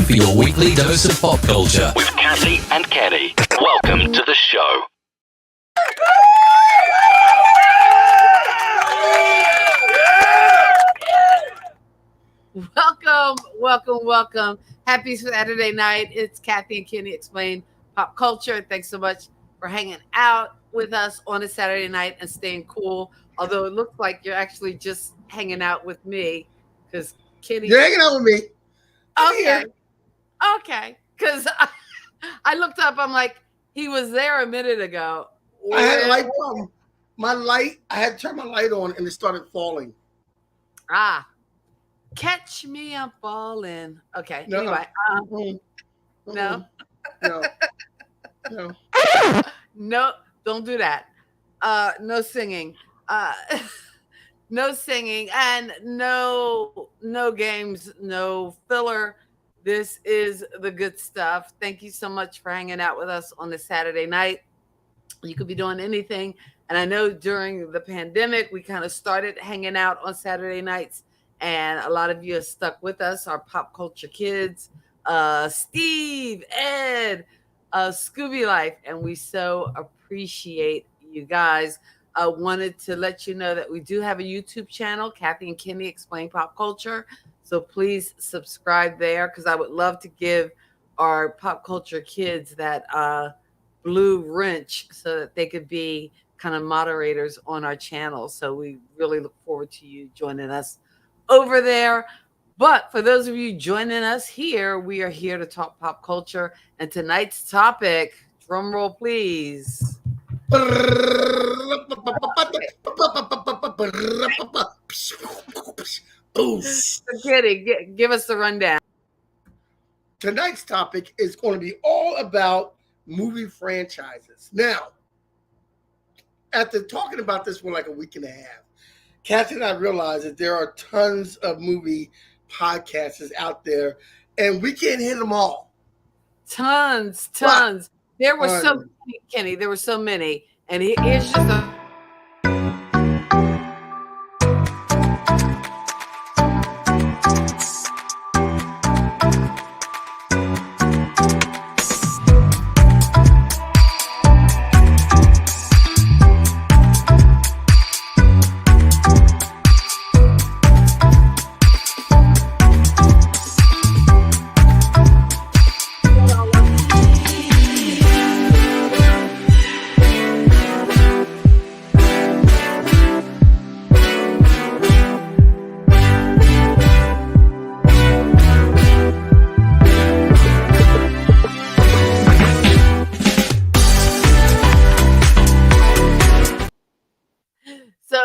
for your weekly dose of pop culture with Kathy and Kenny. Welcome to the show. Welcome. Happy Saturday night. It's Kathy and Kenny Explain Pop Culture. Thanks so much for hanging out with us on a Saturday night and staying cool. Although it looks like you're actually just hanging out with me because Kenny. You're hanging out with me. Okay. Because I looked up. I'm like, he was there a minute ago. I had a light problem. I had turned my light on and it started falling. Catch me, I'm falling. Okay. No. Anyway. No. No, don't do that. No singing. No singing and no games, no filler. This is the good stuff. Thank you so much for hanging out with us on a Saturday night. You could be doing anything. And I know during the pandemic, we kind of started hanging out on Saturday nights. And a lot of you have stuck with us, our pop culture kids, Steve, Ed, Scooby Life. And we so appreciate you guys. I wanted to let you know that we do have a YouTube channel, Kathy and Kenny Explain Pop Culture. So please subscribe there because I would love to give our pop culture kids that blue wrench so that they could be kind of moderators on our channel. So we really look forward to you joining us over there. But for those of you joining us here, we are here to talk pop culture. And tonight's topic, drum roll please. Kitty, give us the rundown. Tonight's topic is going to be all about movie franchises. Now, after talking about this for like a week and a half, Kathy and I realized that there are tons of movie podcasts out there, and we can't hit them all. Tons. There were so many, Kenny. There were so many. And here's just a...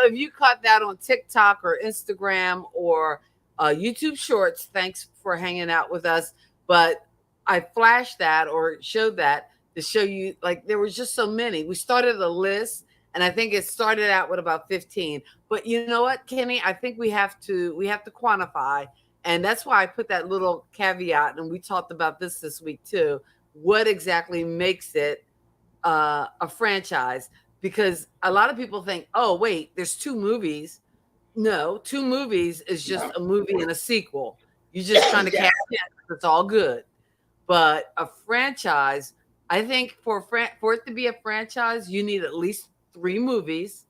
If you caught that on TikTok or Instagram or YouTube Shorts, thanks for hanging out with us. But I flashed that or showed that to show you, like, there was just so many. We started a list, and I think it started out with about 15. But you know what, Kenny? I think we have to quantify, and that's why I put that little caveat. And we talked about this week too. What exactly makes it a franchise? Because a lot of people think, oh, wait, there's 2 movies. No, 2 movies is just a movie and a sequel. You're just trying to catch it. It's all good. But a franchise, I think for it to be a franchise, you need at least 3 movies.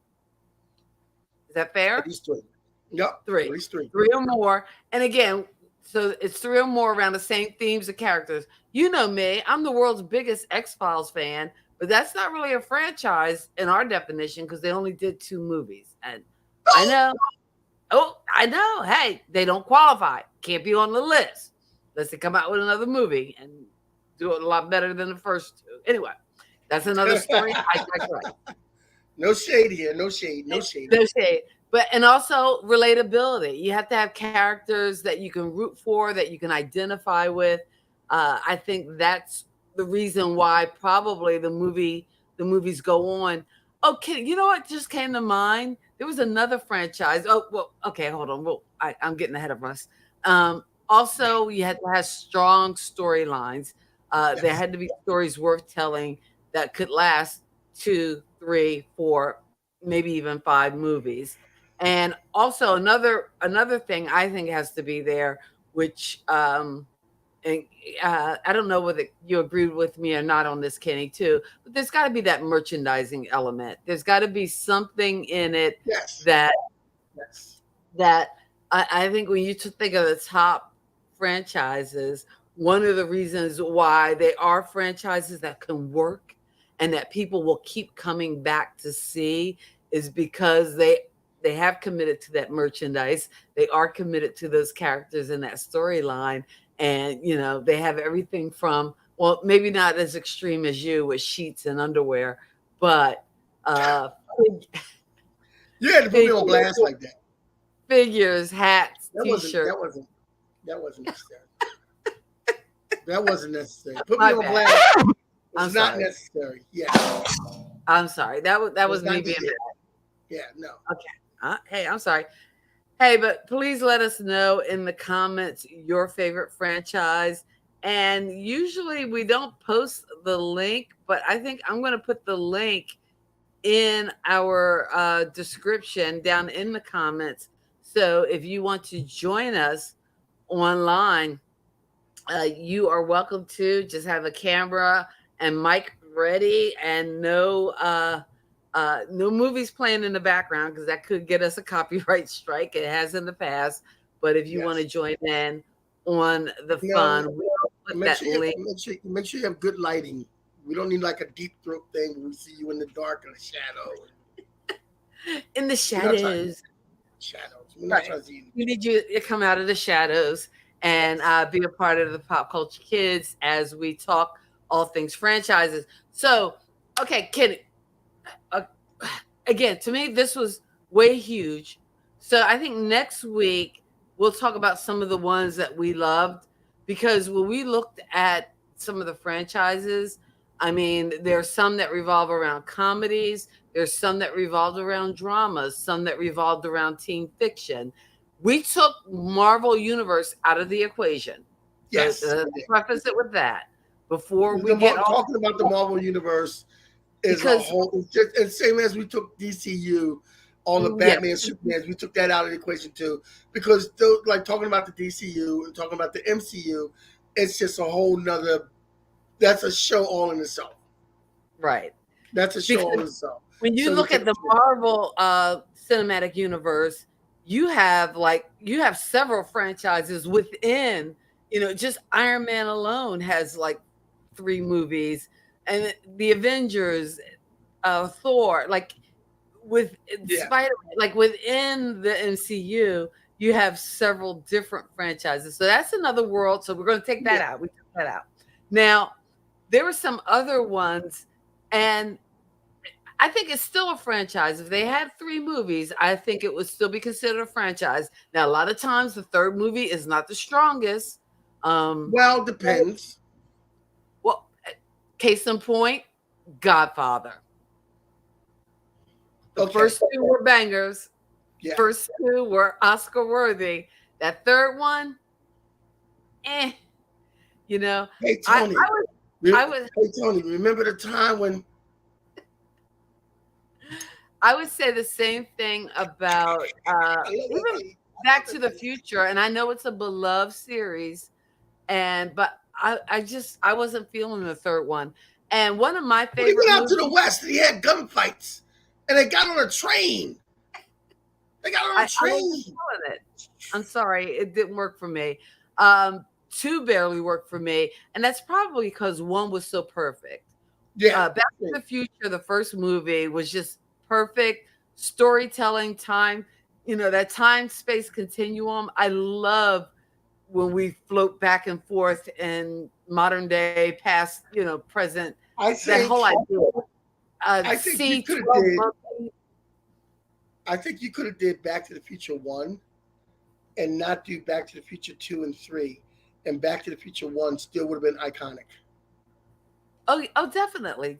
Is that fair? At least 3. Yep. 3. At least 3. 3 or more. And again, so it's 3 or more around the same themes of characters. You know me. I'm the world's biggest X-Files fan. But that's not really a franchise in our definition because they only did 2 movies. And I know. Hey, they don't qualify. Can't be on the list unless they come out with another movie and do it a lot better than the first 2. Anyway, that's another story. I digress. No shade here. No shade. But and also relatability. You have to have characters that you can root for, that you can identify with. I think that's the reason why probably the movies go on. Okay, you know what just came to mind? There was another franchise. Oh, well, okay, hold on. Well, I'm getting ahead of us. Also, you had to have strong storylines. There had to be stories worth telling that could last 2, 3, 4, maybe even 5 movies. And also another thing I think has to be there, which and I don't know whether you agreed with me or not on this, Kenny, too, but there's got to be that merchandising element. There's got to be something in it Yes. that Yes. I think when you think of the top franchises, one of the reasons why they are franchises that can work and that people will keep coming back to see is because they have committed to that merchandise. They are committed to those characters in that storyline. And, they have everything from, well, maybe not as extreme as you with sheets and underwear, but You had to put me on blast like that. figures, hats, That t-shirts. wasn't necessary. That wasn't necessary. Put My me on bad. blast. I'm It's not sorry. necessary. Yeah. I'm sorry. That was me being needed. bad. Yeah, no. Okay. Hey, I'm sorry. Hey, but please let us know in the comments your favorite franchise. And usually we don't post the link, but I think I'm going to put the link in our description down in the comments. So if you want to join us online, you are welcome to just have a camera and mic ready and no movies playing in the background because that could get us a copyright strike. It has in the past. But if you want to join in on the fun, we'll put make that sure link. make sure you have good lighting. We don't need like a deep throat thing where we see you in the dark in the shadow. In the shadows. We're not trying to see you. We need you to come out of the shadows and be a part of the Pop Culture Kids as we talk all things franchises. So, okay, Kenny. Again, to me, this was way huge. So I think next week we'll talk about some of the ones that we loved because when we looked at some of the franchises, I mean, there's some that revolve around comedies, there's some that revolved around dramas, some that revolved around teen fiction. We took Marvel Universe out of the equation. Yes. So, preface it with that before we talking about the Marvel Universe. It's same as we took DCU, all the Batman, Superman, we took that out of the equation too. Because like talking about the DCU and talking about the MCU, it's just a whole nother. That's a show all in itself. Right. That's a show all in itself. When you look at the Marvel cinematic universe, you have several franchises within. Just Iron Man alone has like 3 movies. And the Avengers, Thor, like Spider-Man, like within the MCU, you have several different franchises. So that's another world. So we're going to take that out. We took that out. Now, there were some other ones, and I think it's still a franchise. If they had 3 movies, I think it would still be considered a franchise. Now, a lot of times the third movie is not the strongest. Well, depends. Well, case in point, Godfather. The first 2 were bangers. Yeah. First 2 were Oscar worthy. That third one, Hey Tony, hey Tony, remember the time when? I would say the same thing about even Back to the Future, and I know it's a beloved series, but I wasn't feeling the third one. And one of my favorite. He went out to the West and he had gunfights, and they got on a train. I wasn't feeling it. I'm sorry, it didn't work for me. 2 barely worked for me, and that's probably because 1 was so perfect. Yeah, Back to the Future, the first movie was just perfect storytelling, time, that time space continuum. I love when we float back and forth in modern day, past, present. That whole idea. I think you could have did Back to the Future 1 and not do Back to the Future 2 and 3, and Back to the Future 1 still would have been iconic. Oh, definitely.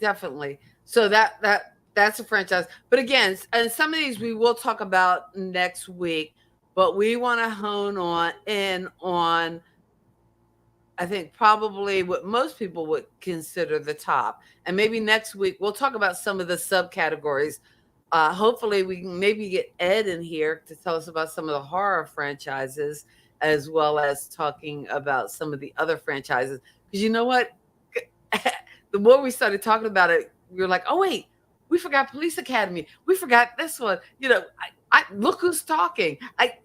So that's a franchise. But again, and some of these we will talk about next week, but we want to hone in on I think probably what most people would consider the top. And maybe next week we'll talk about some of the subcategories. Hopefully we can maybe get Ed in here to tell us about some of the horror franchises. as well as talking about some of the other franchises. Because you know what? The more we started talking about it, we were like, oh, wait, we forgot Police Academy. We forgot this one. You know, I look who's talking.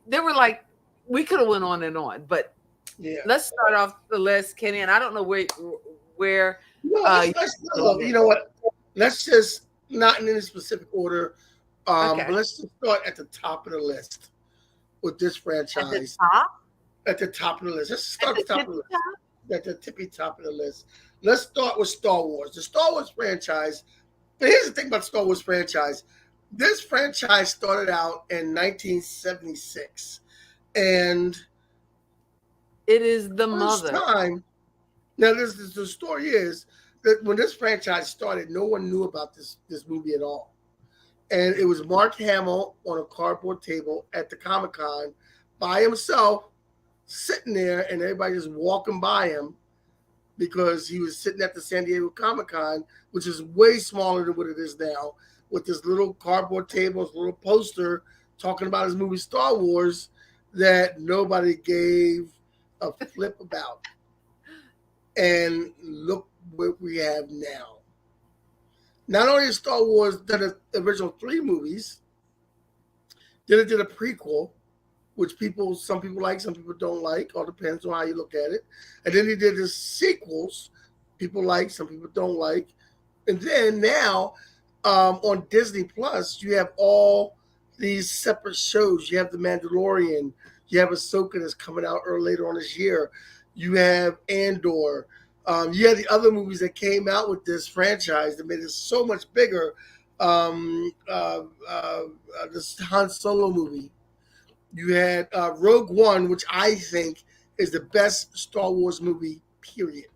They were like, we could have went on, but Yeah. let's start off the list, Kenny. And I don't know where. No, you know what? Let's just not in any specific order. Okay. But let's just start at the top of the list with this franchise. At the top of the list. Let's start at the top of the list. At the tippy top of the list. Let's start with Star Wars. The Star Wars franchise. But here's the thing about the Star Wars franchise. This franchise started out in 1976. And it is the mother. Time, now, the story is that when this franchise started, no one knew about this movie at all. And it was Mark Hamill on a cardboard table at the Comic-Con by himself, sitting there, and everybody just walking by him because he was sitting at the San Diego Comic-Con, which is way smaller than what it is now, with this little cardboard table, this little poster talking about his movie Star Wars that nobody gave a flip about. And look what we have now. Not only is Star Wars done the original 3 movies, then it did a prequel, which some people like, some people don't like. All depends on how you look at it. And then he did the sequels, people like, some people don't like. And then now on Disney Plus, you have all these separate shows. You have The Mandalorian. You have Ahsoka that's coming out later on this year. You have Andor. You had the other movies that came out with this franchise that made it so much bigger. This Han Solo movie. You had Rogue One, which I think is the best Star Wars movie, period.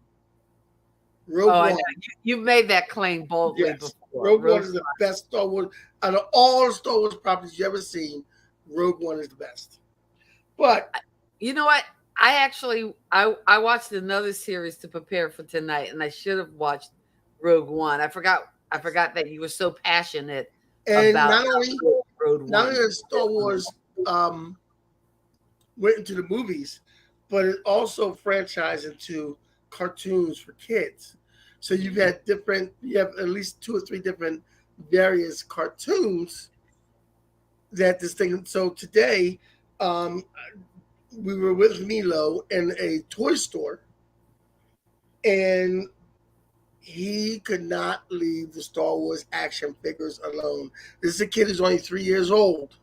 Rogue One. You've made that claim boldly before. Rogue One is the best Star Wars. Out of all the Star Wars properties you've ever seen, Rogue One is the best. But you know what? I watched another series to prepare for tonight, and I should have watched Rogue One. I forgot that you were so passionate about not Rogue One. Not only Star Wars went into the movies, but it also franchised into cartoons for kids. So you have at least 2 or 3 different various cartoons that this thing. So today, we were with Milo in a toy store, and he could not leave the Star Wars action figures alone. This is a kid who's only 3 years old.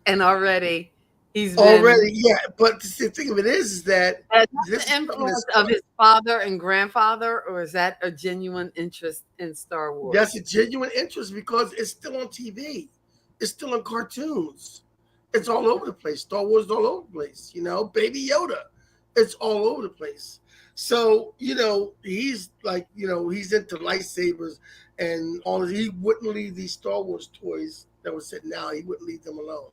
And already but the thing of it is that this the influence of his father and grandfather, or is that a genuine interest in Star Wars? That's a genuine interest because it's still on TV. It's still in cartoons. It's all over the place. Star Wars is all over the place. You know, Baby Yoda. It's all over the place. So, he's like, he's into lightsabers and all of. He wouldn't leave these Star Wars toys that were sitting out. He wouldn't leave them alone.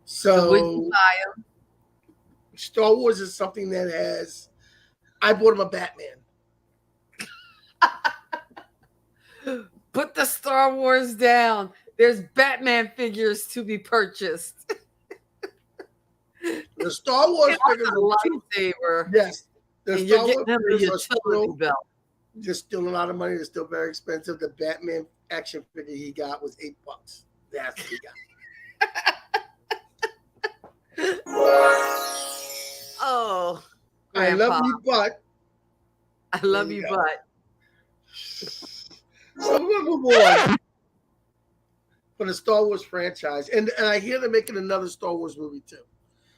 So would you buy them? Star Wars is something that I bought him a Batman. Put the Star Wars down. There's Batman figures to be purchased. The Star Wars figures are lightsaber. Yes. The Star Wars figures are still, belt. There's still a lot of money. They're still very expensive. The Batman action figure he got was $8. That's what he got. Oh, I love you, but I love you, but. So we're gonna move on for the Star Wars franchise, and I hear they're making another Star Wars movie too.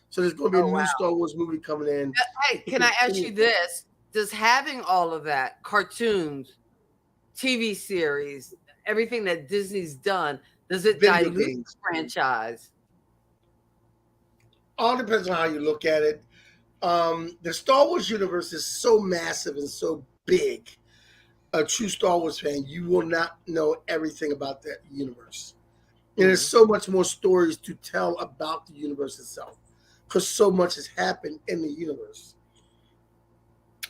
So there's going to be a new Star Wars movie coming in. Hey, can I ask you this? Does having all of that, cartoons, TV series, everything that Disney's done, does it dilute the franchise? All depends on how you look at it. The Star Wars universe is so massive and so big. A true Star Wars fan, you will not know everything about that universe. And there's so much more stories to tell about the universe itself because so much has happened in the universe.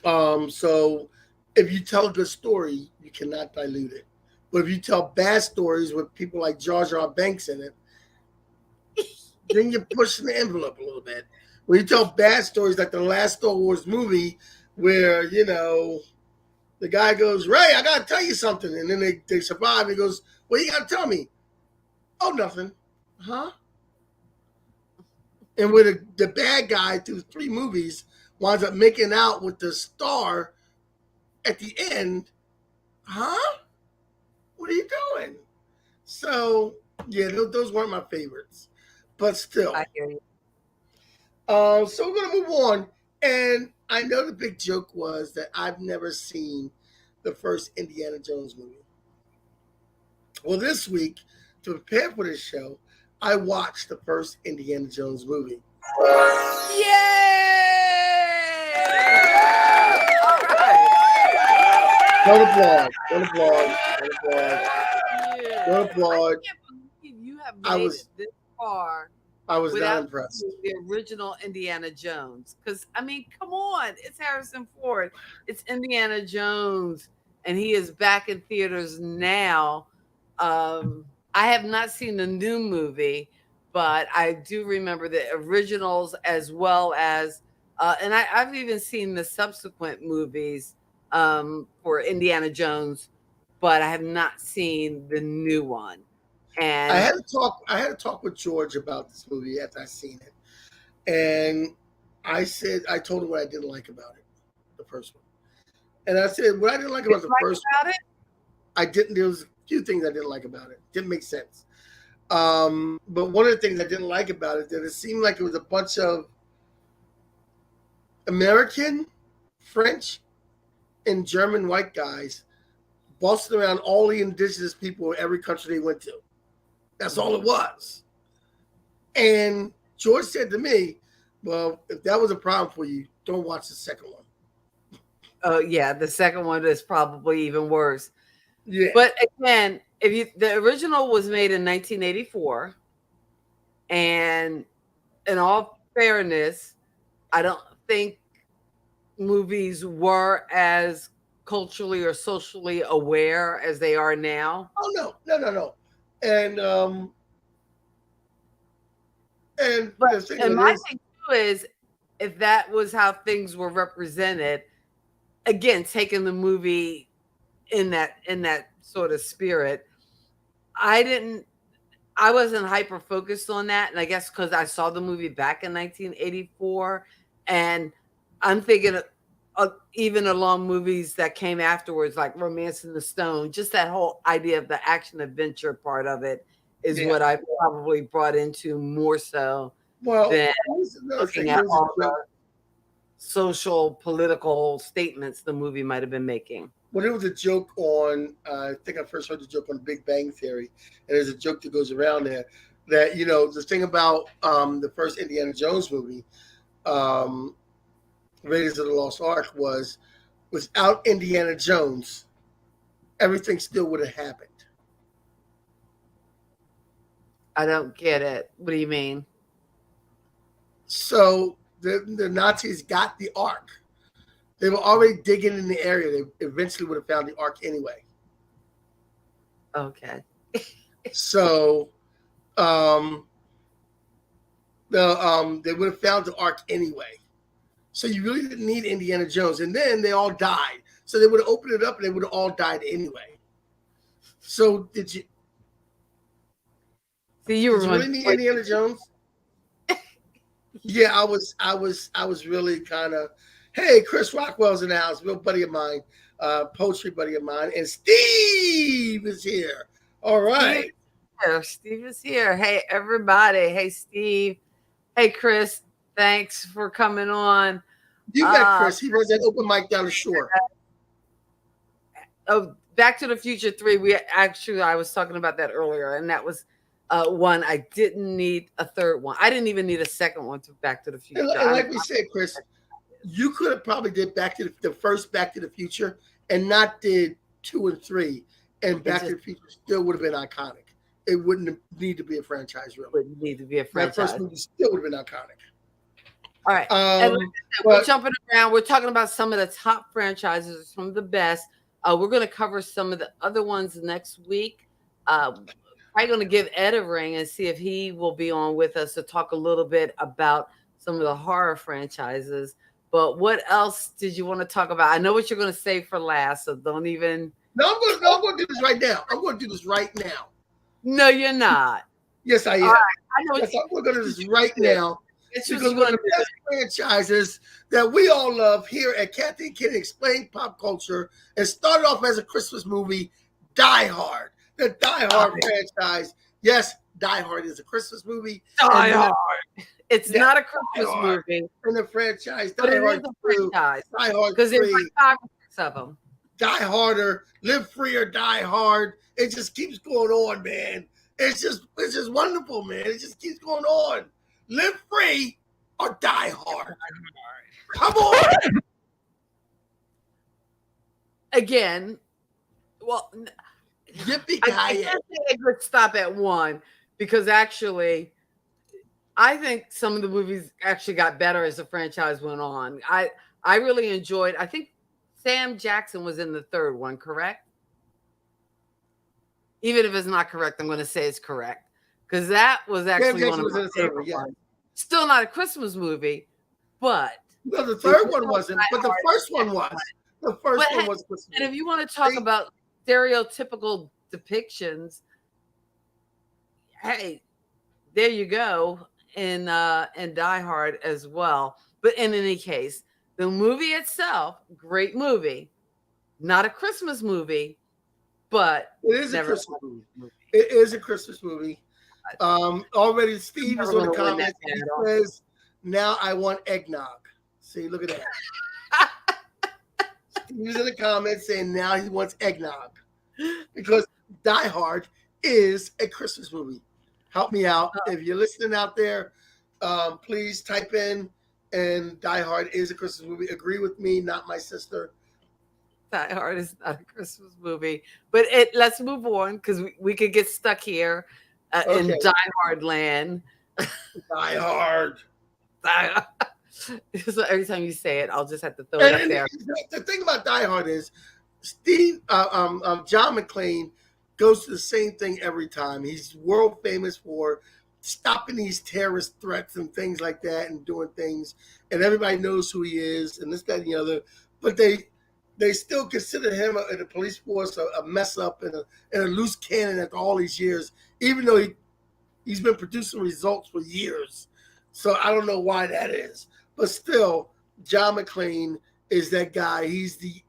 So if you tell a good story, you cannot dilute it. But if you tell bad stories with people like Jar Jar Banks in it, then you're pushing the envelope a little bit. When you tell bad stories like the last Star Wars movie, where the guy goes, Ray, I gotta tell you something, and then they survive. He goes, well, you gotta tell me. Oh, nothing, huh? And where the bad guy through 3 movies winds up making out with the star at the end, huh? What are you doing? So yeah, those weren't my favorites, but still. I hear you. So we're gonna move on, and I know the big joke was that I've never seen the first Indiana Jones movie. Well, this week, to prepare for this show, I watched the first Indiana Jones movie. Yay! All right. Don't applaud. Don't applaud. Don't applaud. Yeah. Don't applaud. I can't believe you have I made was- it this far I was not without impressed. seeing the original Indiana Jones. Because, I mean, come on. It's Harrison Ford. It's Indiana Jones. And he is back in theaters now. I have not seen the new movie, but I do remember the originals as well as, and I've even seen the subsequent movies for Indiana Jones, but I have not seen the new one. And I had to talk with George about this movie after I seen it, and I told him what I didn't like about it, the first one, and I said what I didn't like about the first one. I didn't. There was a few things I didn't like about it. Didn't make sense. But one of the things I didn't like about it that it seemed like it was a bunch of American, French, and German white guys bossing around all the indigenous people in every country they went to. That's all it was. And George said to me, well, if that was a problem for you, don't watch the second one. oh yeah, the second one is probably even worse. Yeah. But again, the original was made in 1984, and in all fairness, I don't think movies were as culturally or socially aware as they are now. Oh no. And the thing And my is, thing too is, if that was how things were represented, again, taking the movie in that sort of spirit, I wasn't hyper focused on that, and I guess because I saw the movie back in 1984, and I'm thinking of even along movies that came afterwards, like Romancing the Stone. Just that whole idea of the action adventure part of it is what I probably brought into more so than looking at all the social political statements the movie might have been making. Well, there was a joke on, I think I first heard the joke on Big Bang Theory, and there's a joke that goes around there that, the thing about the first Indiana Jones movie, Raiders of the Lost Ark, was without Indiana Jones, everything still would have happened. I don't get it. What do you mean? So the Nazis got the Ark. They were already digging in the area. They eventually would have found the Ark anyway. Okay. So, they would have found the Ark anyway. So you really didn't need Indiana Jones. And then they all died. So they would have opened it up and they would have all died anyway. So did you really need Indiana Jones? Yeah, I was really kind of. Hey, Chris Rockwell's in the house, real buddy of mine, poetry buddy of mine, and Steve is here. All right. Steve is here. Hey, everybody. Hey, Steve. Hey, Chris. Thanks for coming on. You met Chris. He runs that open mic down the shore. Oh, Back to the Future 3. I was talking about that earlier, and that was one. I didn't need a third one. I didn't even need a second one to Back to the Future. And like we said, Chris, you could have probably did the first Back to the Future and not did 2 and 3, and Back to the Future still would have been iconic. It wouldn't need to be a franchise, really. Wouldn't need to be a franchise. That first movie still would have been iconic. All right. And like I said, we're jumping around. We're talking about some of the top franchises, some of the best. We're going to cover some of the other ones next week. probably going to give Ed a ring and see if he will be on with us to talk a little bit about some of the horror franchises. But what else did you want to talk about? I know what you're going to say for last, so don't even. No, I'm going to do this right now. I'm going to do this right now. No, you're not. Yes, I am. All right. I know yes, we're going to do this right now. It's because one of the best franchises that we all love here at Kathy and Kenny Explain Pop Culture, and started off as a Christmas movie, Die Hard. The Die Hard franchise. Yes, Die Hard is a Christmas movie. Die Hard. It's not a Christmas movie. And the franchise, but Die it Hard is a franchise. Die Hard because there's 3. like 5 or 6 of them. Die Harder, Live Free or Die Hard. It just keeps going on, man. It's just wonderful, man. It just keeps going on. Live free or die hard. Come on. Again, well, I can't say they could stop at one because actually, I think some of the movies actually got better as the franchise went on. I really enjoyed. I think Sam Jackson was in the third one, correct? Even if it's not correct, I'm going to say it's correct. Because that was actually one of my favorite ones. Still not a Christmas movie, but no, the third one wasn't. But the first one was. The first one was Christmas. And if you want to talk about stereotypical depictions, hey, there you go in Die Hard as well. But in any case, the movie itself, great movie, not a Christmas movie, but it is a Christmas movie. It is a Christmas movie. Already Steve is on the comments. He says, now I want eggnog. See, look at that. Steve's in the comments saying now he wants eggnog. Because Die Hard is a Christmas movie. Help me out. If you're listening out there, please type in and Die Hard is a Christmas movie. Agree with me, not my sister. Die Hard is not a Christmas movie. But let's move on because we could get stuck here. In Die Hard land. Die Hard. So every time you say it, I'll just have to throw it up there. The thing about Die Hard is John McClane goes to the same thing every time. He's world famous for stopping these terrorist threats and things like that and doing things. And everybody knows who he is and this, that, and the other. But they still consider him in the police force a mess up and a loose cannon after all these years, even though he's been producing results for years. So I don't know why that is. But still, John McClane is that guy. He's the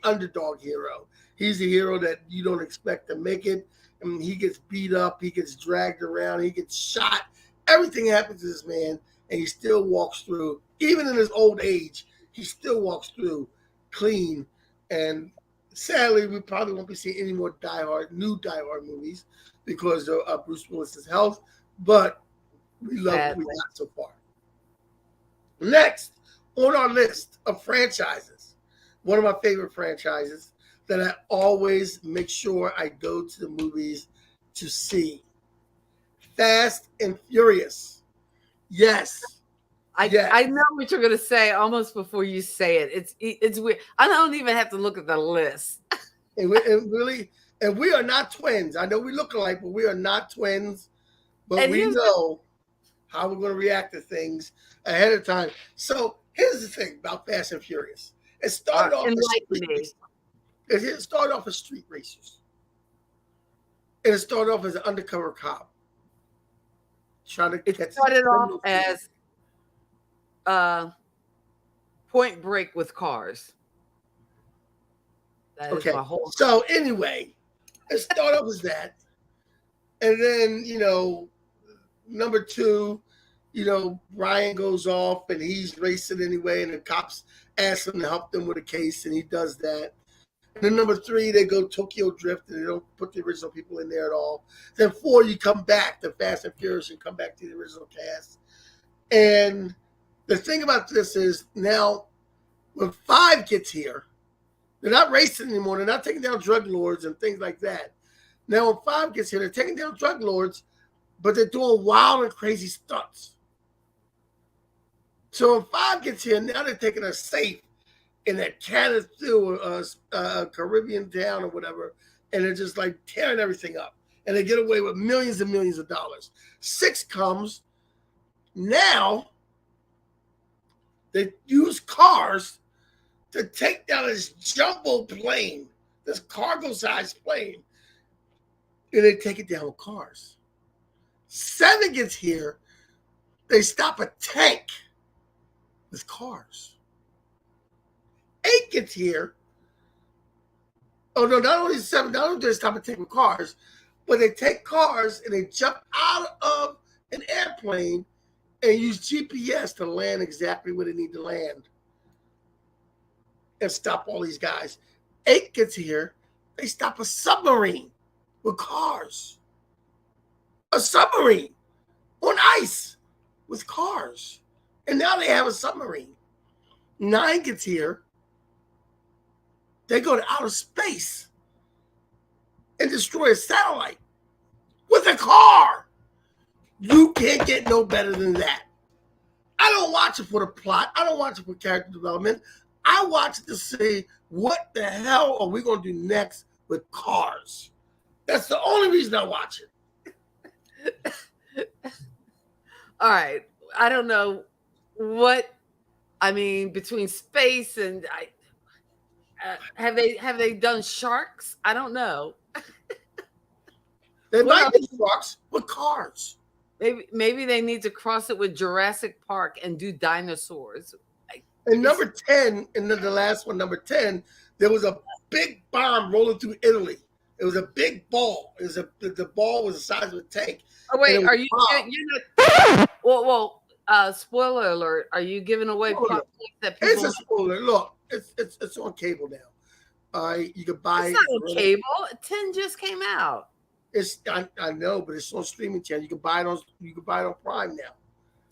underdog hero. He's the hero that you don't expect to make it. I mean, he gets beat up, he gets dragged around, he gets shot. Everything happens to this man, and he still walks through. Even in his old age, he still walks through clean. And sadly, we probably won't be seeing any more new Die Hard movies because of Bruce Willis's health. But we love what we got so far. Next on our list of franchises, one of my favorite franchises that I always make sure I go to the movies to see. Fast and Furious. Yes. I know what you're going to say almost before you say it. It's weird. I don't even have to look at the list. and we are not twins. I know we look alike, but we are not twins. But we know how we're going to react to things ahead of time. So here's the thing about Fast and Furious. It started off as street racers. And it started off as an undercover cop. It started off as Point Break with cars. That is my whole. So anyway, it started off as that. And then, number 2, Ryan goes off and he's racing anyway, and the cops ask him to help them with a case, and he does that. And then number 3, they go Tokyo Drift, and they don't put the original people in there at all. Then 4, you come back to Fast and Furious and come back to the original cast. And the thing about this is now when 5 gets here, they're not racing anymore. They're not taking down drug lords and things like that. Now when 5 gets here, they're taking down drug lords, but they're doing wild and crazy stunts. So when 5 gets here, now they're taking a safe in that Canada through a Caribbean town or whatever, and they're just like tearing everything up. and they get away with millions and millions of dollars. 6 comes, now they use cars to take down this jumbo plane, this cargo-sized plane, and they take it down with cars. 7 gets here, they stop a tank with cars. 8 gets here. Oh no, not only 7, not only do they stop a tank with cars, but they take cars and they jump out of an airplane and use GPS to land exactly where they need to land and stop all these guys. 8 gets here, they stop a submarine with cars. A submarine on ice with cars. And now they have a submarine. 9 gets here, they go to outer space and destroy a satellite with a car. You can't get no better than that. I don't watch it for the plot. I don't watch it for character development. I watch it to see what the hell are we going to do next with cars. That's the only reason I watch it. All right. I don't know what, I mean, between space and have they done sharks? I don't know. They might do sharks with cars. Maybe they need to cross it with Jurassic Park and do dinosaurs. And number 10, and then the last one, number 10, there was a big bomb rolling through Italy. It was a big ball. The ball was the size of a tank. Oh wait, are you? Well, spoiler alert. Are you giving away pop that people? It's a spoiler. Look, it's on cable now. You can buy. It's not on cable. 10 just came out. I know, but it's on streaming channel. You can buy it on Prime now.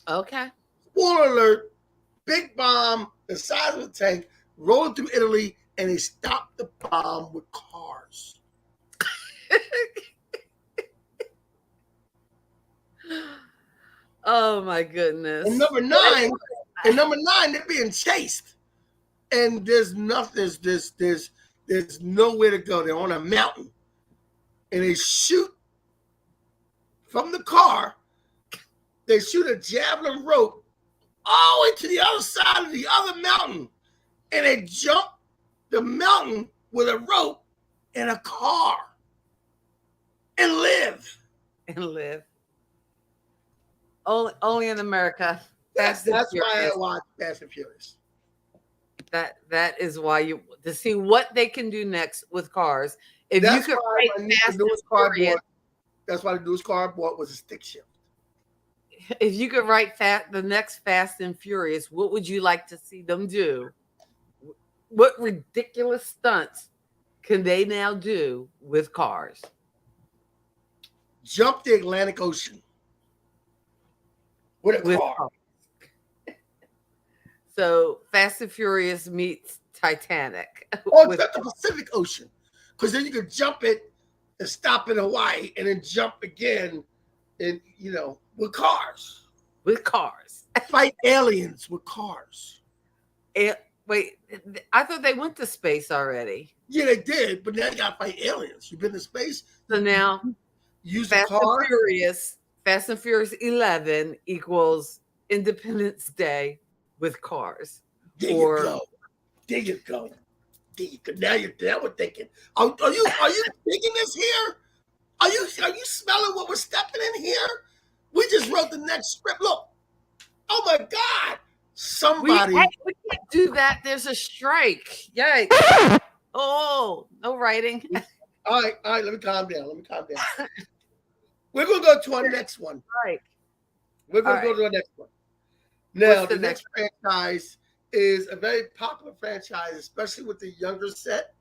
Okay. Spoiler alert. Big bomb, the size of a tank, rolling through Italy, and they stopped the bomb with cars. Oh my goodness. And number 9, they're being chased. And there's nothing, there's nowhere to go. They're on a mountain. And they shoot from the car, they shoot a javelin rope all the way to the other side of the other mountain. And they jump the mountain with a rope and a car. And live. Only in America. That's why I watch Fast and Furious. That is why to see what they can do next with cars. If you could write Fast and Furious, that's why the newest car I bought was a stick shift. If you could write the next Fast and Furious, what would you like to see them do? What ridiculous stunts can they now do with cars? Jump the Atlantic Ocean with a car. So Fast and Furious meets Titanic. Or the Pacific Ocean. Because then you could jump it and stop in Hawaii and then jump again and, with cars. With cars. Fight aliens with cars. Wait, I thought they went to space already. Yeah, they did, but now you got to fight aliens. You've been to space. So now use a car. Fast and Furious 11 equals Independence Day with cars. There you go. Now we're thinking. Are you thinking this here? Are you smelling what we're stepping in here? We just wrote the next script. Look. Oh my God. Somebody. We can't do that. There's a strike. Yikes. Oh, no writing. All right. Let me calm down. We're going to go to our next one. Right. We're going to go to our next one. Now, the next franchise is a very popular franchise, especially with the younger set.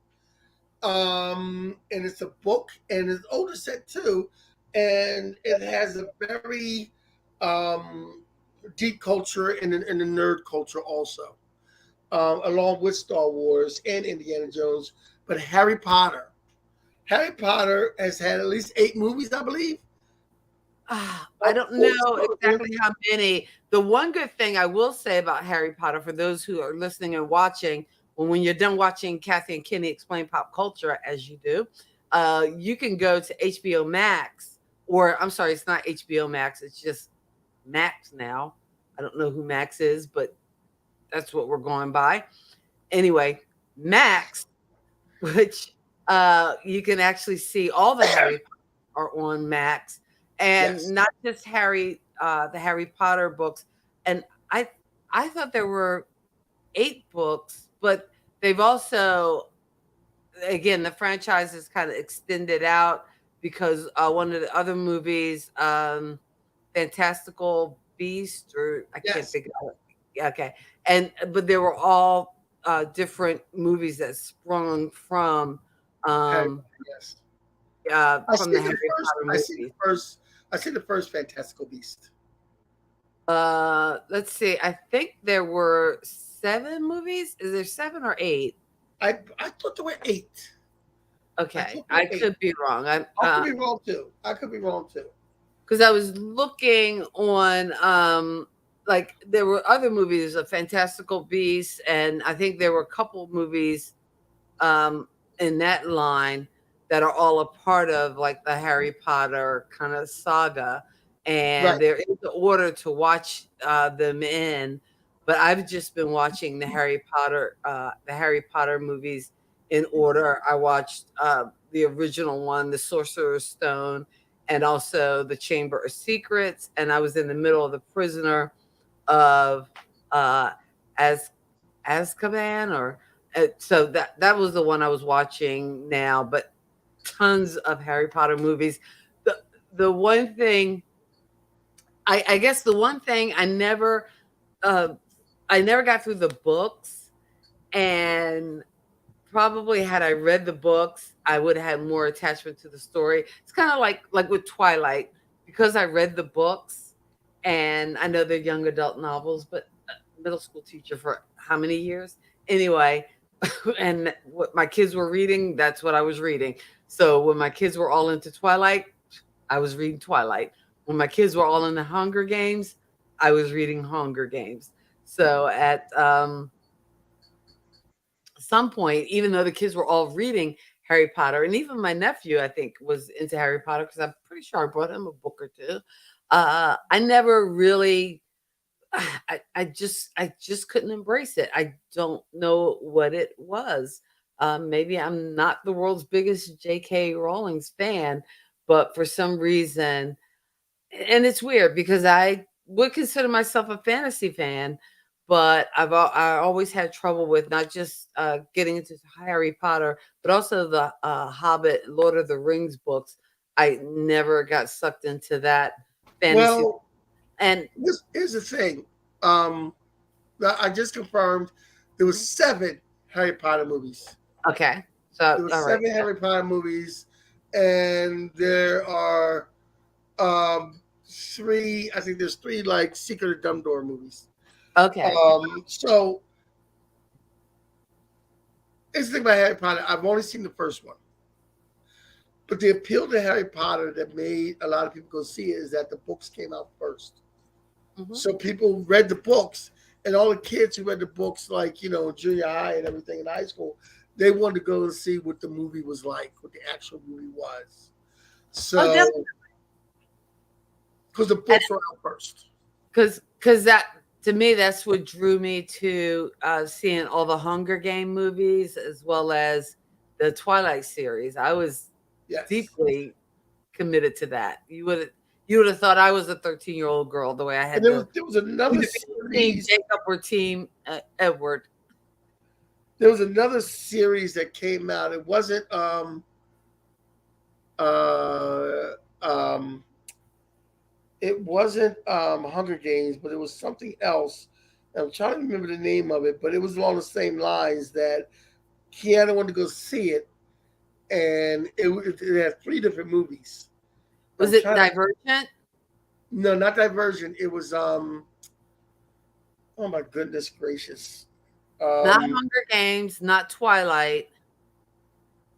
And it's a book, and it's an older set too. And it has a very deep culture and the nerd culture also, along with Star Wars and Indiana Jones. But Harry Potter has had at least 8 movies, I believe. I don't know exactly how many. The one good thing I will say about Harry Potter, for those who are listening and watching, when you're done watching Kathy and Kenny explain pop culture, as you do, you can go to HBO Max, or I'm sorry, it's not HBO Max. It's just Max now. I don't know who Max is, but that's what we're going by. Anyway, Max, which you can actually see all the Harry Potter are on Max, and Yes. not just the Harry Potter books. And I thought there were 8 books, but they've also, again, the franchise is kind of extended out because one of the other movies, Fantastical Beast, or I can't Yes. think of it. Yeah, okay. And but they were all different movies that sprung Harry um, Potter, yes. I from see the the Harry first. Potter I see the movies. first. I see the first Fantastical Beast. Let's see. I think there were 7 movies. Is there 7 or 8? I thought there were 8. I Okay, thought there I were 8. could be wrong. I'm I could be wrong too. I could be wrong too. because I was looking on like there were other movies of Fantastical Beasts, and I think there were a couple movies in that line that are all a part of like the Harry Potter kind of saga. And Right. there is an order to watch them in, but I've just been watching the Harry Potter movies in order. I watched the original one, The Sorcerer's Stone, and also The Chamber of Secrets. And I was in the middle of The Prisoner of as Azkaban, or so that was the one I was watching now. But tons of Harry Potter movies. The one thing, I guess the one thing uh, I never got through the books, and probably had I read the books, I would have had more attachment to the story. It's kind of like with Twilight, because I read the books, and I know they're young adult novels, but middle school teacher for how many years? Anyway, and what my kids were reading, that's what I was reading. So when my kids were all into Twilight, I was reading Twilight. When my kids were all in the Hunger Games, I was reading Hunger Games. So at some point, even though the kids were all reading Harry Potter, and even my nephew, I think, was into Harry Potter because I'm pretty sure I brought him a book or two. I never really, I just couldn't embrace it. I don't know what it was. Maybe I'm not the world's biggest J.K. Rowling's fan, but for some reason, and it's weird because I would consider myself a fantasy fan, but I always had trouble with not just getting into Harry Potter, but also the Hobbit, Lord of the Rings books. I never got sucked into that fantasy. Well, And here's the thing. Um, I just confirmed there was 7 Harry Potter movies. okay, so There were all right, 7 Harry Potter movies, and there are 3. I think there's 3 like Secret of Dumbledore movies. okay, So here's the thing about Harry Potter. I've only seen the first one, but the appeal to Harry Potter that made a lot of people go see it is that the books came out first. mhm. So people read the books, and all the kids who read the books, like junior high and everything in high school, they wanted to go and see what the movie was like, what the actual movie was. Oh, So definitely, because the books were out first. because that, to me, that's what drew me to seeing all the Hunger Game movies as well as the Twilight series. I was Yes. deeply committed to that. You would have thought I was a 13-year-old girl the way I had And to there was another team series. Jacob or team Edward. There was another series that came out. It wasn't Hunger Games, but it was something else. I'm trying to remember the name of it, but it was along the same lines that Keanu wanted to go see it, and it had 3 different movies. Was I'm it trying to- Divergent? no, not Divergent. It was oh my goodness gracious. Not Hunger Games, not Twilight,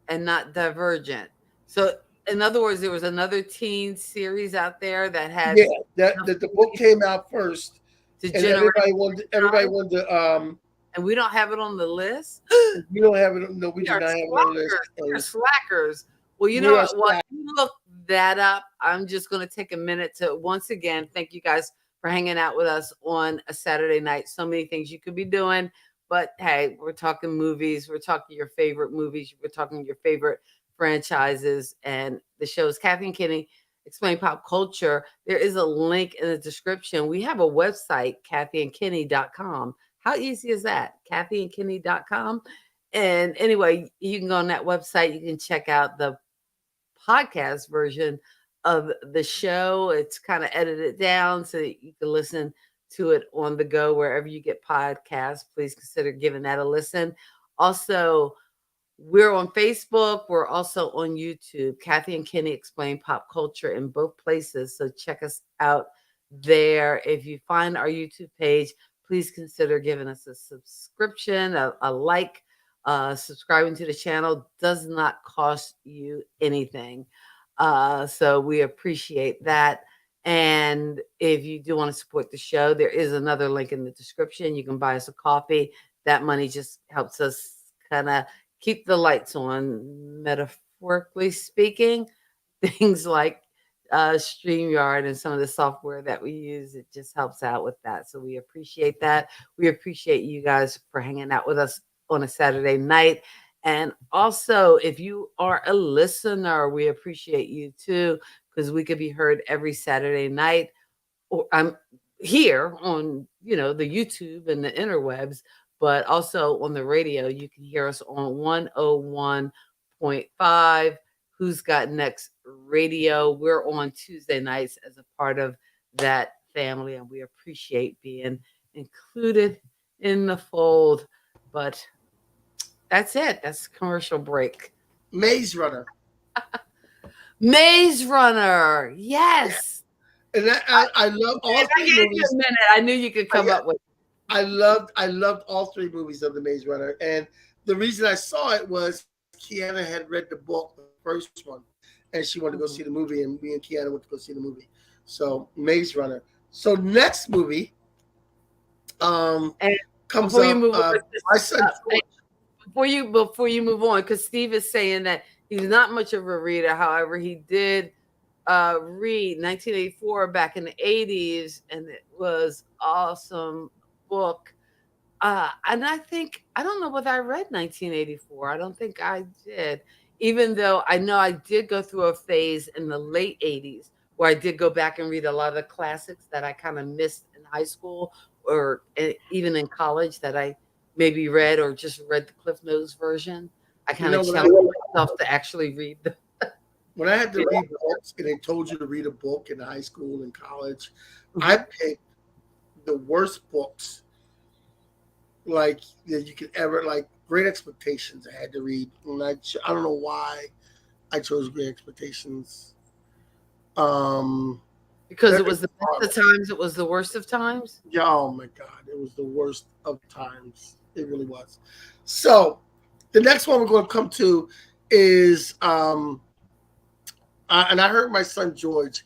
and not Divergent. So, in other words, there was another teen series out there that had Yeah, that the book came out first, to and generate, everybody wanted to and we don't have it on the list. we don't have it. No, we We do are not have it on the list. slackers. We are slackers. Well, you We know are what? While stacked. you look that up, I'm just going to take a minute to once again thank you guys for hanging out with us on a Saturday night. So many things you could be doing, but hey, we're talking movies. We're talking your favorite movies. We're talking your favorite franchises, and the show is Kathy and Kenny Explain Pop Culture. There is a link in the description. We have a website, kathyandkenny.com. How easy is that? kathyandkenny.com. And anyway, you can go on that website. You can check out the podcast version of the show. It's kind of edited down so that you can listen to it on the go wherever you get podcasts. Please consider giving that a listen. Also, we're on Facebook. We're also on YouTube. Kathy and Kenny Explain Pop Culture in both places. So check us out there. If you find our YouTube page, please consider giving us a subscription, a like. Subscribing to the channel does not cost you anything. So we appreciate that. And if you do want to support the show, there is another link in the description. You can buy us a coffee. That money just helps us kind of keep the lights on, metaphorically speaking. Things like StreamYard and some of the software that we use, it just helps out with that. So we appreciate that. We appreciate you guys for hanging out with us on a Saturday night. And also, if you are a listener, we appreciate you too, because we could be heard every Saturday night. Or I'm here on, the YouTube and the interwebs, but also on the radio. You can hear us on 101.5 Who's Got Next Radio. We're on Tuesday nights as a part of that family, and we appreciate being included in the fold. But that's it. That's commercial break. Maze Runner. Maze Runner. Yes. And I love all I three gave you movies. a minute. I knew you could come up with. I loved all three movies of the Maze Runner. And the reason I saw it was Kiana had read the book, the first one, and she wanted to go see the movie, and me and Kiana went to go see the movie. So Maze Runner. So next movie comes before you move on, my son before you move on, because Steve is saying that he's not much of a reader. However, he did read 1984 back in the 80s, and it was awesome book. And I don't know whether I read 1984. I don't think I did, even though I know I did go through a phase in the late 80s where I did go back and read a lot of the classics that I kind of missed in high school or even in college that I maybe read or just read the Cliff Notes version. I kind of challenged myself to actually read the. When I had to read books and they told you to read a book in high school and college, I picked the worst books like that you could ever, like Great Expectations. I had to read, and I don't know why I chose Great Expectations. Because it was the best of times, it was the worst of times. Yeah, oh my God, it was the worst of times. It really was. So the next one we're going to come to is and I heard my son George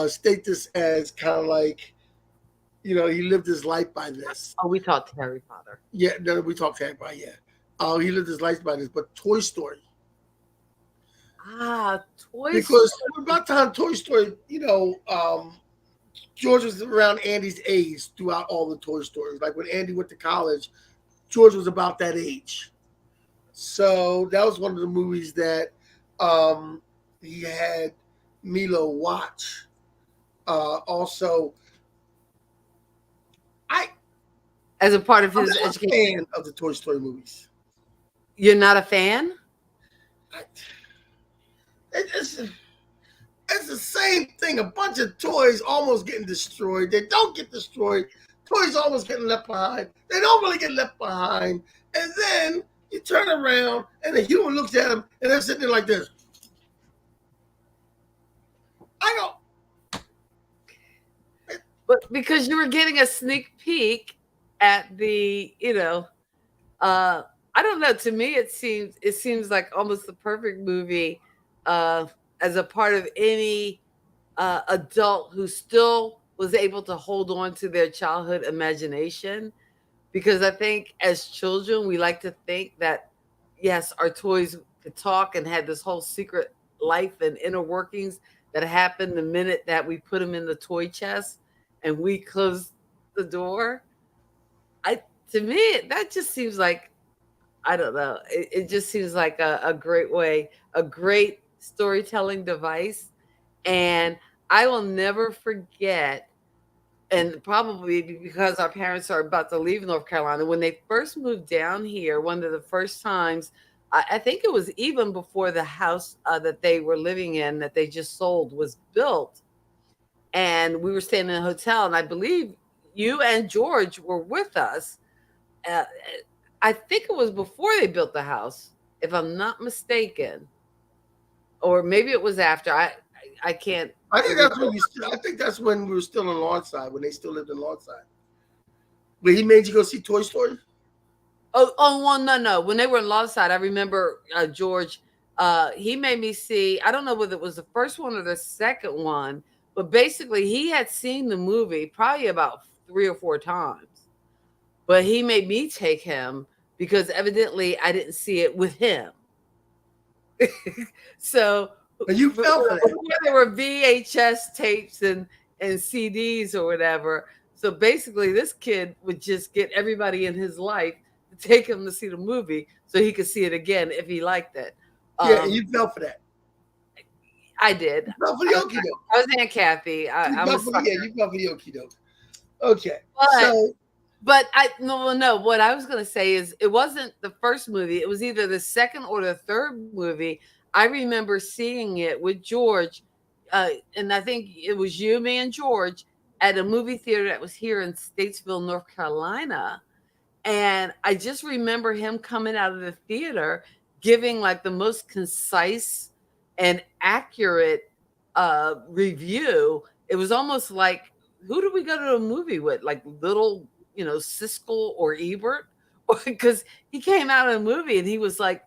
state this as kind of like, he lived his life by this. Oh, we talked to Harry Potter. Yeah, no, we talked to Harry Potter. Yeah, he lived his life by this. But Toy Story. Because about time Toy Story, George was around Andy's age throughout all the Toy Stories. Like when Andy went to college, George was about that age. So that was one of the movies that he had Milo watch. Also, as a part of his education. Fan of the Toy Story movies. You're not a fan? It's the same thing. A bunch of toys almost getting destroyed. They don't get destroyed. Toys almost getting left behind. They don't really get left behind. And then you turn around and the human looks at them and they're sitting there like this. But because you were getting a sneak peek at the, I don't know. To me, it seems like almost the perfect movie as a part of any adult who still was able to hold on to their childhood imagination. Because I think as children, we like to think that, yes, our toys could talk and had this whole secret life and inner workings that happen the minute that we put them in the toy chest and we close the door. I To me that just seems like, I don't know. It just seems like a great way, a great storytelling device. And I will never forget, and probably because our parents are about to leave North Carolina, when they first moved down here, one of the first times, I think it was even before the house that they were living in, that they just sold, was built. And we were staying in a hotel, and I believe you and George were with us. Uh, I think it was before they built the house, if I'm not mistaken, or maybe it was after. I can't. I think that's when I think that's when we were still in Lawnside, when they still lived in Lawnside. But he made you go see Toy Story? Well, no. When they were in Lawside, I remember George. He made me see. I don't know whether it was the first one or the second one, but basically he had seen the movie probably about 3 or 4 times. But he made me take him because evidently I didn't see it with him. So And you fell for that. there were VHS tapes and CDs or whatever. So basically, this kid would just get everybody in his life to take him to see the movie so he could see it again if he liked it. Yeah, and you fell for that. I did. You fell for the okie doke. I was Aunt Kathy. You fell for the okie doke. Okay. But no. What I was going to say is it wasn't the first movie. It was either the second or the third movie. I remember seeing it with George, and I think it was you, me, and George at a movie theater that was here in Statesville, North Carolina. And I just remember him coming out of the theater giving like the most concise and accurate review. It was almost like, who did we go to a movie with? Like little, Siskel or Ebert? Because he came out of the movie and he was like,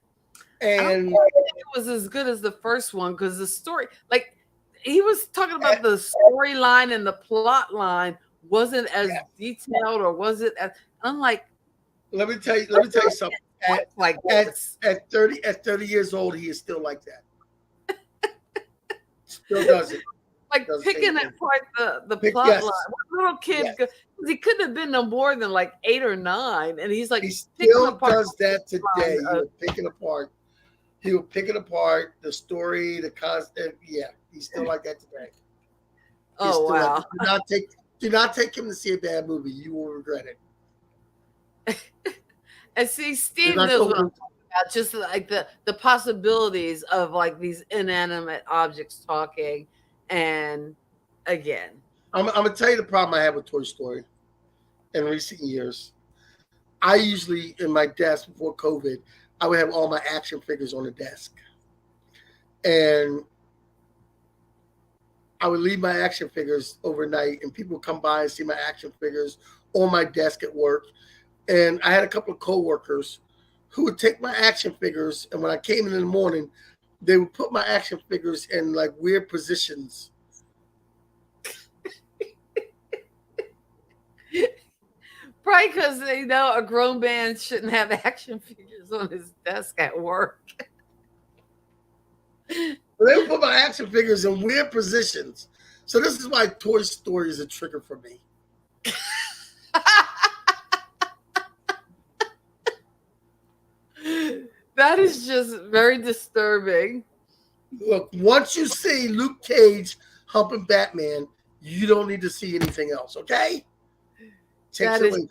and it was as good as the first one because the story, like he was talking about the storyline and the plot line wasn't as detailed, or was it as, I'm like, let me tell you something. At 30 years old, he is still like that. Still does it. Like picking apart the plot line. What little kid, he couldn't have been no more than like 8 or 9, and he's like, he still does that today. He will pick it apart, the story, the concept. Yeah, he's still like that today. Oh wow! Do not take him to see a bad movie. You will regret it. And see, Steve knows what I'm talking about. Just like the possibilities of like these inanimate objects talking. And again, I'm gonna tell you the problem I have with Toy Story in recent years. I usually, in my desk before COVID, I would have all my action figures on the desk, and I would leave my action figures overnight, and people would come by and see my action figures on my desk at work. And I had a couple of coworkers who would take my action figures, and when I came in the morning, they would put my action figures in like weird positions. Probably because they know a grown man shouldn't have action figures on his desk at work. They would put my action figures in weird positions. So this is why Toy Story is a trigger for me. That is just very disturbing. Look, once you see Luke Cage humping Batman, you don't need to see anything else, okay? That is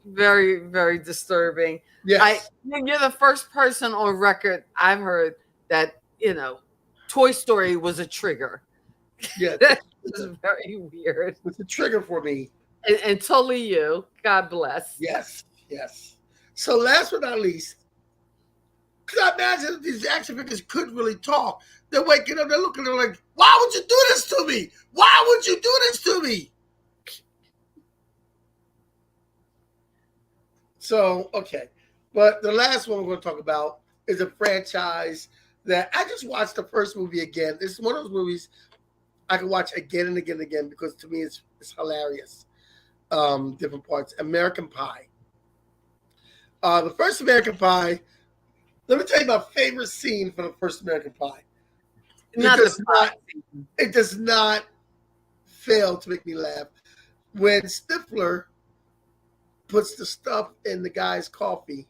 very, very disturbing. Yes. You're the first person on record I've heard that, Toy Story was a trigger. Yeah. That is very weird. It's a trigger for me. And totally you. God bless. Yes. So last but not least, because I imagine that these action figures could really talk. They're waking up, they're looking, they're like, why would you do this to me? Why would you do this to me? So, okay. But the last one we're going to talk about is a franchise that I just watched the first movie again. It's one of those movies I can watch again and again and again because to me it's hilarious. Different parts. American Pie. The first American Pie, let me tell you my favorite scene for the first American Pie. Not does the not. fight scene. It does not fail to make me laugh when Stifler puts the stuff in the guy's coffee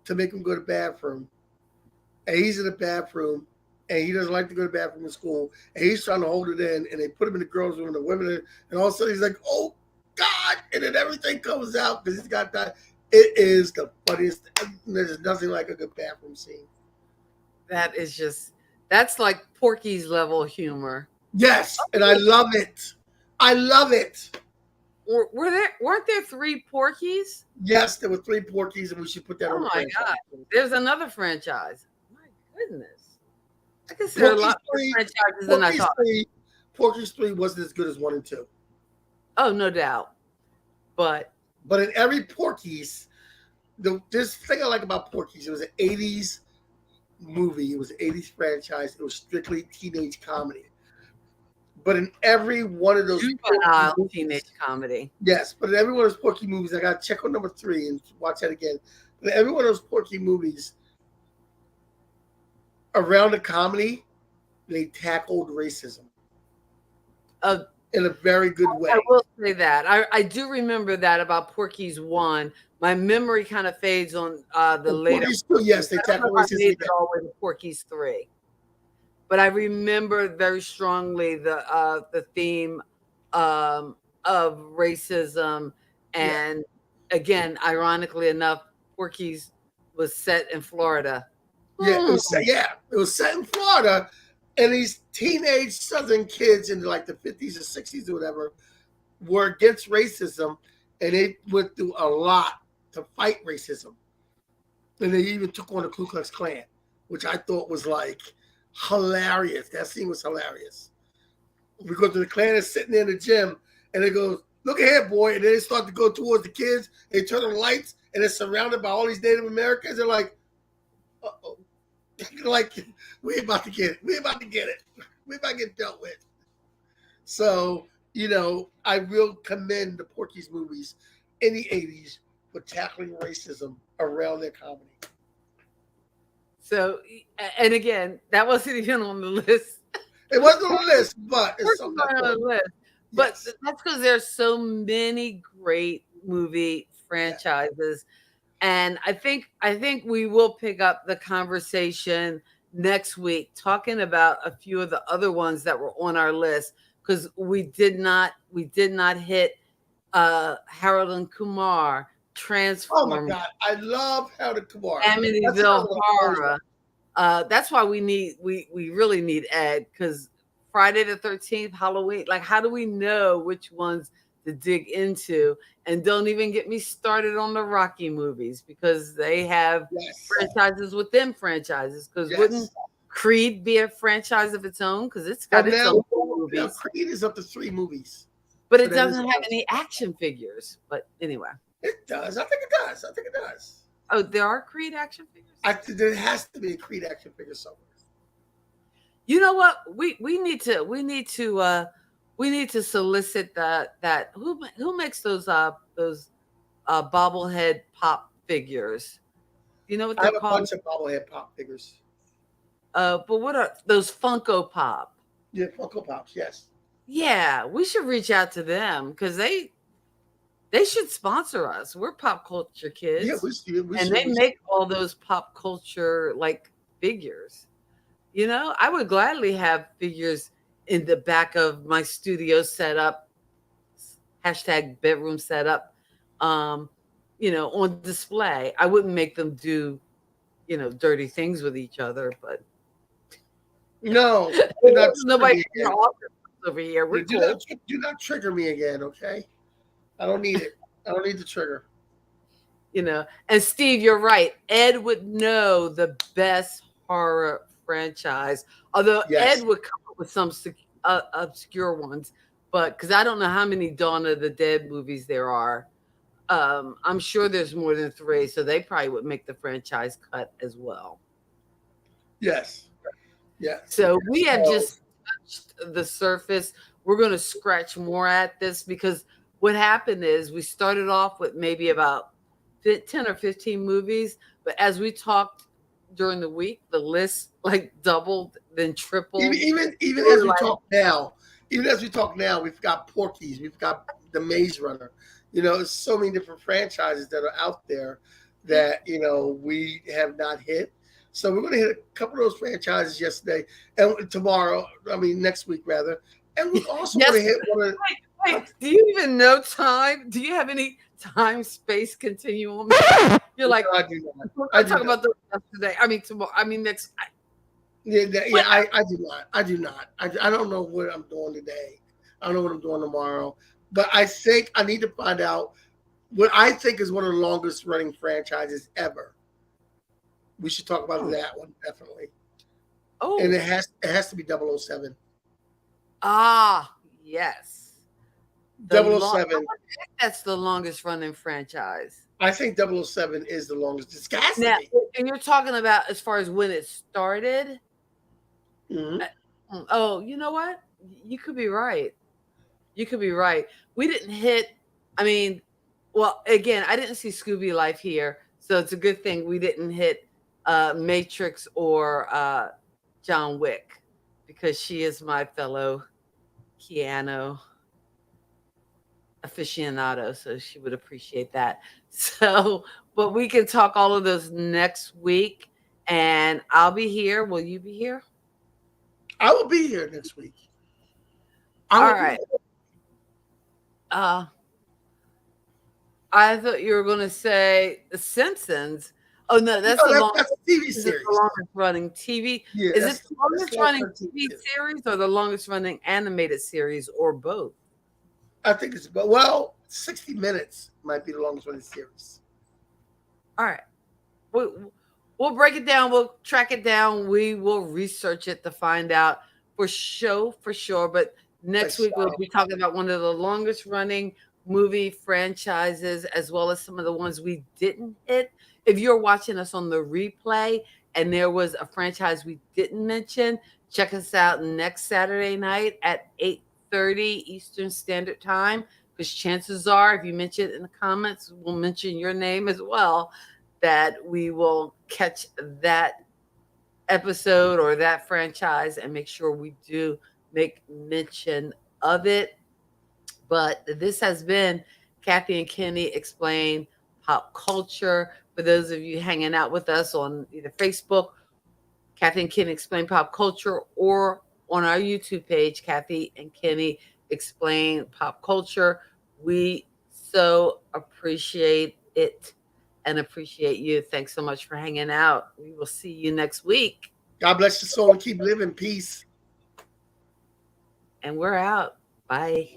to make him go to the bathroom, and he's in the bathroom, and he doesn't like to go to the bathroom in school, and he's trying to hold it in, and they put him in the girls' room, and the women, and all of a sudden he's like, "Oh God!" and then everything comes out because he's got that. It is the funniest. There's nothing like a good bathroom scene. That's like Porky's level humor. Yes, and I love it. I love it. Weren't there 3 Porkies? Yes, there were 3 Porkies, and we should put that Oh on the my franchise. God. There's another franchise. My goodness. I guess there are a lot more franchises than I thought. Porky's 3 wasn't as good as 1 and 2. Oh, no doubt. But in every Porky's, this thing I like about Porky's, it was an 80s movie. It was an 80s franchise. It was strictly teenage comedy. But in every one of those teenage comedy. Yes, but in every one of those Porky movies, I got to check on number 3 and watch that again. But in every one of those Porky movies, around the comedy, they tackled racism in a very good way. I will say that. I do remember that about Porky's 1. My memory kind of fades on the later. Porky's 2, yes, they tackled racism. All the way to Porky's 3. But I remember very strongly the theme of racism, and again, ironically enough, Porky's was set in Florida. Yeah, it was set in Florida, and these teenage Southern kids in like the 50s or 60s or whatever were against racism, and they went through a lot to fight racism, and they even took on the Ku Klux Klan, which I thought was like hilarious. That scene was hilarious. Because the Klan is sitting in the gym, and they go, "Look ahead, boy," and then they start to go towards the kids. They turn on the lights, and they're surrounded by all these Native Americans. They're like, "Uh-oh." Like, we're about to get it. We're about to get it. We're about to get dealt with. So, I will commend the Porky's movies in the 80s for tackling racism around their comedy. So, and again, that wasn't even on the list. It wasn't on the list, but it's something on the list. But that's because there's so many great movie franchises. And I think we will pick up the conversation next week talking about a few of the other ones that were on our list, because we did not hit Harold and Kumar, Transformers. Oh my God, I love Harold and Kumar. Amityville Horror. That's why we really need Ed, because Friday the 13th, Halloween. Like, how do we know which ones to dig into? And don't even get me started on the Rocky movies, because they have franchises within franchises. Because wouldn't Creed be a franchise of its own? Because it's got its own movies. Now Creed is up to 3 movies, but it doesn't have any action figures. But anyway, it does. I think it does. Oh, there are Creed action figures. There has to be a Creed action figure somewhere. You know what? We need to solicit that who makes those bobblehead pop figures? You know what they're called? I have a bunch of bobblehead pop figures. But what are those Funko Pop? Yeah, Funko Pops. Yes. Yeah, we should reach out to them because they should sponsor us. We're pop culture kids. Yeah, we and they make all those pop culture like figures. I would gladly have figures in the back of my studio setup, #bedroom setup, on display. I wouldn't make them do, dirty things with each other, but no, nobody over here. We're do not trigger me again, okay? I don't need it. I don't need the trigger. And Steve, you're right. Ed would know the best horror franchise, although Ed would come up with some obscure ones, but because I don't know how many Dawn of the Dead movies there are. I'm sure there's more than 3, so they probably would make the franchise cut as well. Yes. So we have just touched the surface. We're going to scratch more at this, because what happened is we started off with maybe about 10 or 15 movies, but as we talked during the week, the list like doubled, then tripled. Even as we talk now, we've got Porky's, we've got the Maze Runner. There's so many different franchises that are out there that we have not hit. So we're going to hit a couple of those franchises yesterday and next week rather. And we're also going to hit one of. Wait, do you even know time? Do you have any time space continuum? You're like, no, I do not. I'm talking about the today. Tomorrow. Next. I do not. I do not. I don't know what I'm doing today. I don't know what I'm doing tomorrow. But I think I need to find out what I think is one of the longest running franchises ever. We should talk about that one, definitely. Oh. And it has to be 007. Ah, yes. 007. I think that's the longest running franchise. I think 007 is the longest. It's got to be. And you're talking about as far as when it started? Mm-hmm. Oh, you know what? You could be right. We didn't hit, again, I didn't see Scooby Life here, so it's a good thing we didn't hit Matrix or John Wick, because she is my fellow Keanu aficionado, so she would appreciate that. So, but we can talk all of those next week, and I'll be here. Will you be here? I will be here next week. All right. I thought you were going to say The Simpsons. Oh no, that's the longest TV series. The longest running TV. Yeah, is it the longest running TV series or the longest running animated series, or both? I think it's 60 minutes might be the longest running series. All right. We'll break it down. We'll track it down. We will research it to find out for sure. But next week we'll be talking about one of the longest running movie franchises, as well as some of the ones we didn't hit. If you're watching us on the replay and there was a franchise we didn't mention, check us out next Saturday night at 8:30 Eastern Standard Time, because chances are, if you mention it in the comments, we'll mention your name as well, that we will catch that episode or that franchise and make sure we do make mention of it. But this has been Kathy and Kenny Explain Pop Culture. For those of you hanging out with us on either Facebook, Kathy and Kenny Explain Pop Culture, or on our YouTube page, Kathy and Kenny Explain Pop Culture, we so appreciate it and appreciate you. Thanks so much for hanging out. We will see you next week. God bless your soul and keep living. Peace. And we're out. Bye.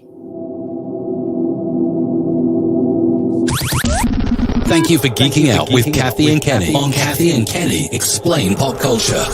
Thank you for geeking out with Kathy and Kenny on Kathy and Kenny Explain Pop Culture.